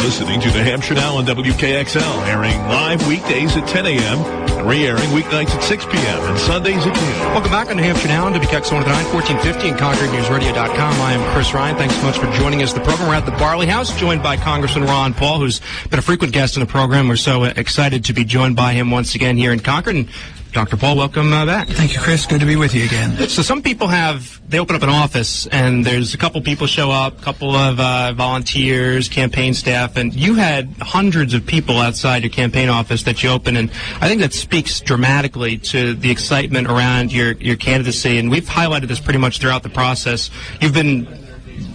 listening to New Hampshire Now on WKXL, airing live weekdays at 10 a.m. and re-airing weeknights at 6 p.m. and Sundays at noon. Welcome back on New Hampshire Now on WKXL 1450 and ConcordNewsRadio.com. I am Chris Ryan. Thanks so much for joining us. The program, we're at the Barley House, joined by Congressman Ron Paul, who's been a frequent guest in the program. We're so excited to be joined by him once again here in Concord. And Dr. Paul, welcome back. Thank you, Chris. Good to be with you again. So some people they open up an office, and there's a couple people show up, a couple of volunteers, campaign staff, and you had hundreds of people outside your campaign office that you opened, and I think that speaks dramatically to the excitement around your candidacy, and we've highlighted this pretty much throughout the process. You've been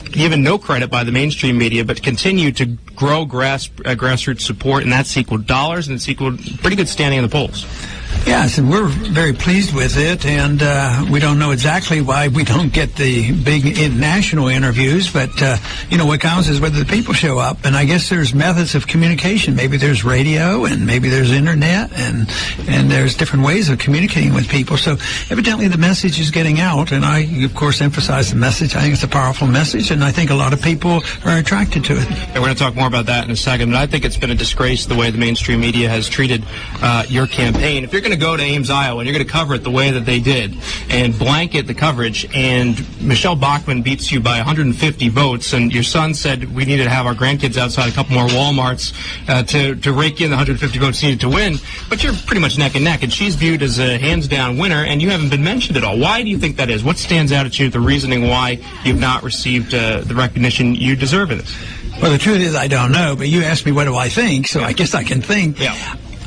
given no credit by the mainstream media, but continue to grow grassroots support, and that's equaled dollars, and it's equaled pretty good standing in the polls. Yes, and we're very pleased with it, and we don't know exactly why we don't get the big national interviews, but, what counts is whether the people show up, and I guess there's methods of communication. Maybe there's radio, and maybe there's internet, and there's different ways of communicating with people, so evidently the message is getting out, and I, of course, emphasize the message. I think it's a powerful message, and I think a lot of people are attracted to it. And we're going to talk more about that in a second, but I think it's been a disgrace the way the mainstream media has treated your campaign. If you're going to go to Ames, Iowa, and you're going to cover it the way that they did and blanket the coverage, and Michelle Bachmann beats you by 150 votes, and your son said we needed to have our grandkids outside a couple more Walmarts to rake in the 150 votes needed to win, but you're pretty much neck and neck, and she's viewed as a hands-down winner, and you haven't been mentioned at all. Why do you think that is? What stands out at you, the reasoning why you've not received the recognition you deserve in this? Well, the truth is I don't know, but you asked me what do I think, so I guess I can think. Yeah.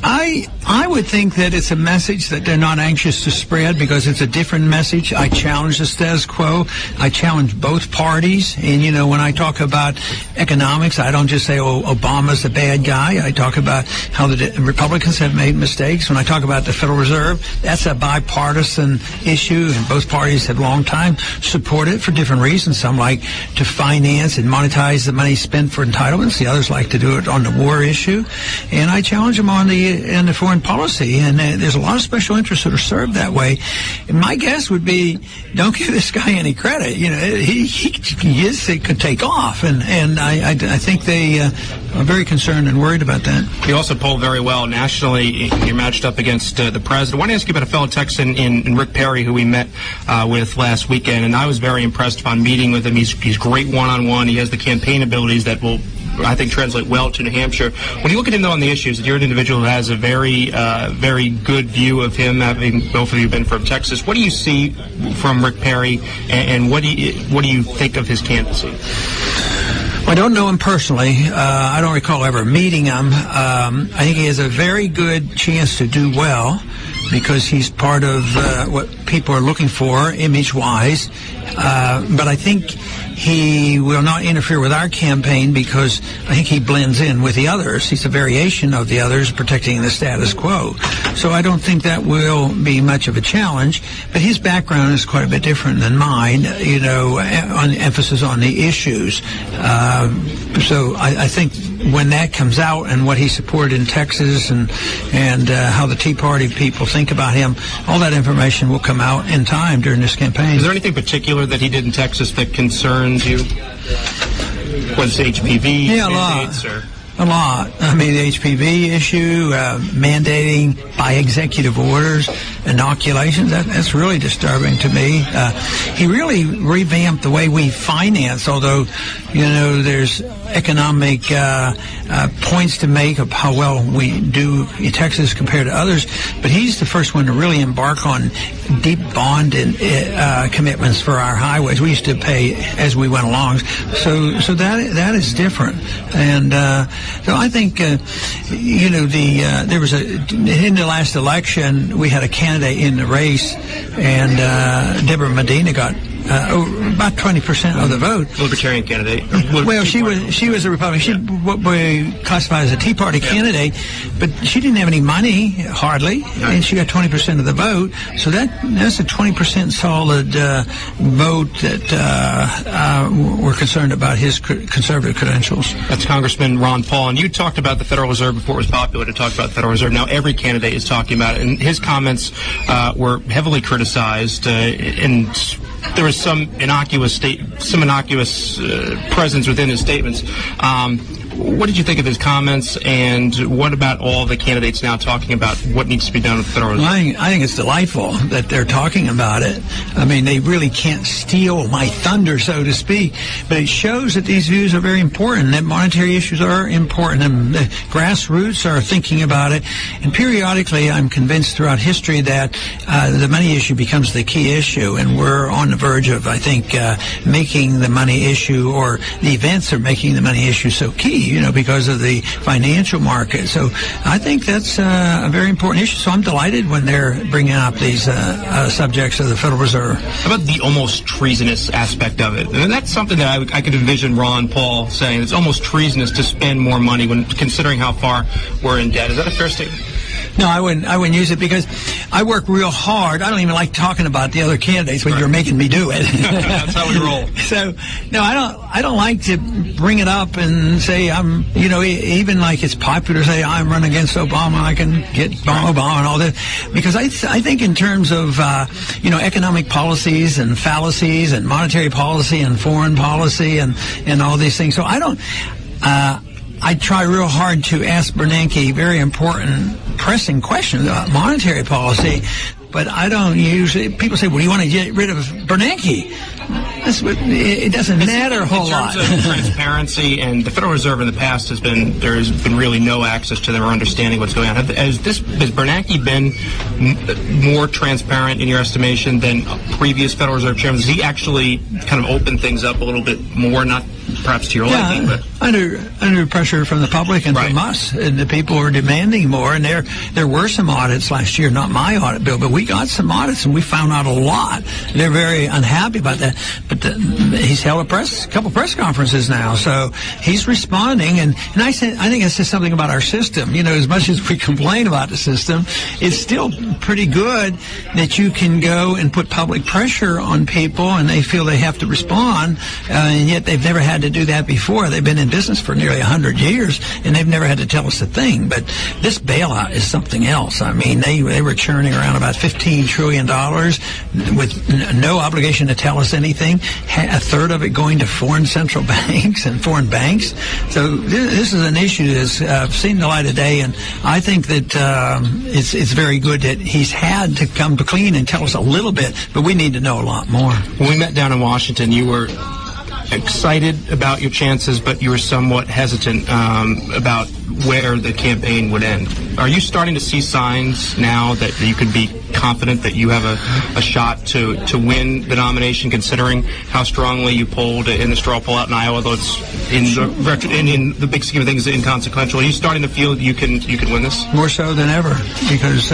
I would think that it's a message that they're not anxious to spread because it's a different message. I challenge the status quo. I challenge both parties. And, when I talk about economics, I don't just say, Obama's the bad guy. I talk about how the Republicans have made mistakes. When I talk about the Federal Reserve, that's a bipartisan issue, and both parties have long time supported it for different reasons. Some like to finance and monetize the money spent for entitlements. The others like to do it on the war issue. And I challenge them on the foreign policy, and there's a lot of special interests that are served that way. And my guess would be, don't give this guy any credit. He could take off, and I think they are very concerned and worried about that. You also poll very well nationally. You're matched up against the president. I want to ask you about a fellow Texan in Rick Perry, who we met with last weekend, and I was very impressed upon meeting with him. He's great one-on-one. He has the campaign abilities that will, I think, translate well to New Hampshire. When you look at him, though, on the issues, you're an individual who has a very, very good view of him, having both of you been from Texas. What do you see from Rick Perry, and what do you think of his candidacy? Well, I don't know him personally. I don't recall ever meeting him. I think he has a very good chance to do well because he's part of what people are looking for, image-wise. But I think he will not interfere with our campaign because I think he blends in with the others. He's a variation of the others, protecting the status quo. So I don't think that will be much of a challenge. But his background is quite a bit different than mine, on emphasis on the issues. So I think when that comes out and what he supported in Texas and how the Tea Party people think about him, all that information will come out in time during this campaign. Is there anything particular that he did in Texas that concerns you? Was HPV? Yeah, a lot. I mean, the HPV issue, mandating by executive orders, inoculations, that's really disturbing to me. He really revamped the way we finance, although, there's economic points to make of how well we do in Texas compared to others. But he's the first one to really embark on deep bond and commitments for our highways. We used to pay as we went along. So that is different. And so I think, there was in the last election, we had a candidate in the race, and Deborah Medina got about 20% of the vote. Libertarian candidate. Well, she was a Republican. She classified as a Tea Party candidate, but she didn't have any money, hardly, and she got 20% of the vote. So that's a 20% solid vote that we're concerned about his conservative credentials. That's Congressman Ron Paul. And you talked about the Federal Reserve before it was popular to talk about the Federal Reserve. Now every candidate is talking about it, and his comments were heavily criticized, and there was some innocuous presence within his statements. What did you think of his comments, and what about all the candidates now talking about what needs to be done with the Federal Reserve? Well, I think it's delightful that they're talking about it. I mean, they really can't steal my thunder, so to speak, but it shows that these views are very important, that monetary issues are important, and the grassroots are thinking about it. And periodically, I'm convinced throughout history that the money issue becomes the key issue, and we're on the verge of, I think, making the money issue, or the events are making the money issue so key, because of the financial market. So I think that's a very important issue. So I'm delighted when they're bringing up these subjects of the Federal Reserve. How about the almost treasonous aspect of it? And that's something that I could envision Ron Paul saying. It's almost treasonous to spend more money when considering how far we're in debt. Is that a fair statement? No, I wouldn't use it, because I work real hard. I don't even like talking about the other candidates when you're making me do it. That's how we roll. So, no, I don't like to bring it up and say I'm, even like it's popular to say I'm running against Obama, I can get Obama and all that, because I think in terms of economic policies and fallacies and monetary policy and foreign policy and all these things. So I try real hard to ask Bernanke very important, pressing questions about monetary policy, but I don't usually. People say, well, you want to get rid of Bernanke? It doesn't matter a whole lot. In terms of transparency, and the Federal Reserve in the past has been really no access to them or understanding what's going on. Has Bernanke been more transparent in your estimation than previous Federal Reserve chairmen? Does he actually kind of open things up a little bit more, not perhaps to your liking, but under pressure from the public and from us, and the people are demanding more. And there were some audits last year, not my audit, Bill, but we got some audits and we found out a lot. They're very unhappy about that. But he's held a couple press conferences now, so he's responding. And I think it says something about our system. As much as we complain about the system, it's still pretty good that you can go and put public pressure on people, and they feel they have to respond, and yet they've never had to do that before. They've been in business for nearly 100 years, and they've never had to tell us a thing. But this bailout is something else. I mean, they were churning around about $15 trillion with no obligation to tell us anything. A third of it going to foreign central banks and foreign banks. So this is an issue that's seen the light of day, and I think that it's very good that he's had to come clean and tell us a little bit, but we need to know a lot more. When we met down in Washington, you were excited about your chances, but you were somewhat hesitant about where the campaign would end. Are you starting to see signs now that you could be confident that you have a shot to win the nomination, considering how strongly you polled in the straw poll out in Iowa, though it's in the big scheme of things inconsequential? Are you starting to feel that you can win this? More so than ever, because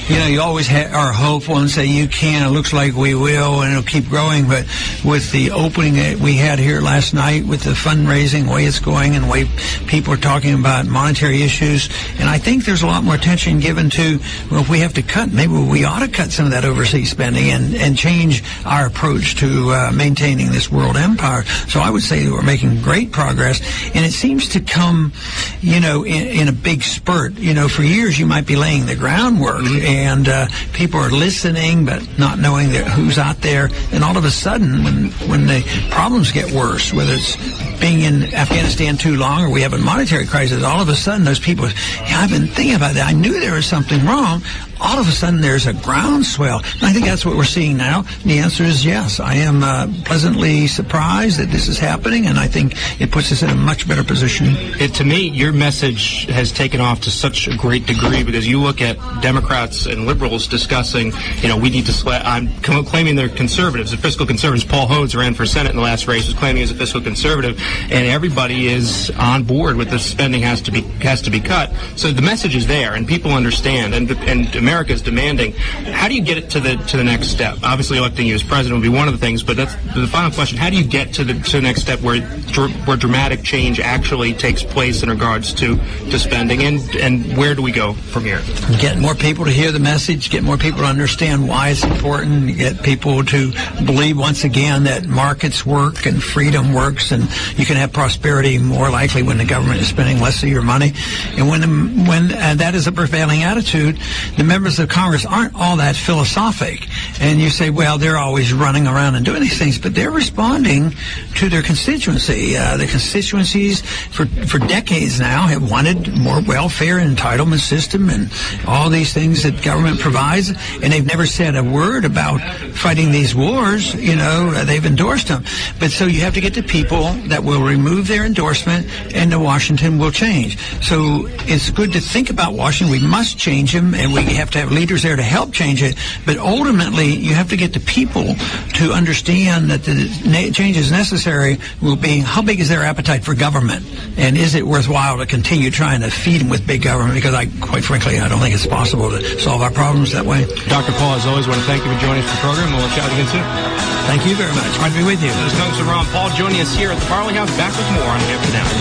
you always are hopeful and say you can. It looks like we will, and it'll keep growing. But with the opening that we had here last night, with the fundraising, way it's going, and the way people are talking about monetary issues, and I think there's a lot more attention given to, well, if we have to cut, maybe we ought to cut some of that overseas spending and change our approach to maintaining this world empire. So I would say that we're making great progress, and it seems to come, in a big spurt. For years you might be laying the groundwork, and people are listening but not knowing who's out there, and all of a sudden when the problems get worse, whether it's being in Afghanistan too long or we have a monetary crisis, all of a sudden those people, I've been thinking about that, I knew there was something wrong. All of a sudden there's a groundswell. And I think that's what we're seeing now. And the answer is yes. I am pleasantly surprised that this is happening, and I think it puts us in a much better position. To me, your message has taken off to such a great degree, because you look at Democrats and liberals discussing, we need to I'm claiming they're conservatives, they're fiscal conservatives. Paul Hodes ran for Senate in the last race, was claiming he's a fiscal conservative, and everybody is on board with the spending has to be cut. So the message is there, and people understand, and America is demanding spending. How do you get it to the next step? Obviously, electing you as president would be one of the things, but that's the final question. How do you get to the next step where dramatic change actually takes place in regards to spending, and where do we go from here? Get more people to hear the message, get more people to understand why it's important, get people to believe once again that markets work and freedom works, and you can have prosperity more likely when the government is spending less of your money. And when that is a prevailing attitude, the members of Congress aren't all that philosophic. And you say, well, they're always running around and doing these things, but they're responding to their constituency. The constituencies for decades now have wanted more welfare and entitlement system and all these things that government provides, and they've never said a word about fighting these wars. You know, they've endorsed them. But so you have to get the people that will remove their endorsement, and the Washington will change. So it's good to think about Washington. We must change them, and we have to have leaders there to help change it. But ultimately, you have to get the people to understand that the change is necessary. Will be, how big is their appetite for government? And is it worthwhile to continue trying to feed them with big government? Because quite frankly, I don't think it's possible to solve our problems that way. Dr. Paul, as always, I want to thank you for joining us for the program. We'll chat again soon. Thank you very much. Good to be with you. This is Congressman Ron Paul joining us here at the Farley House. Back with more on Hampton Now.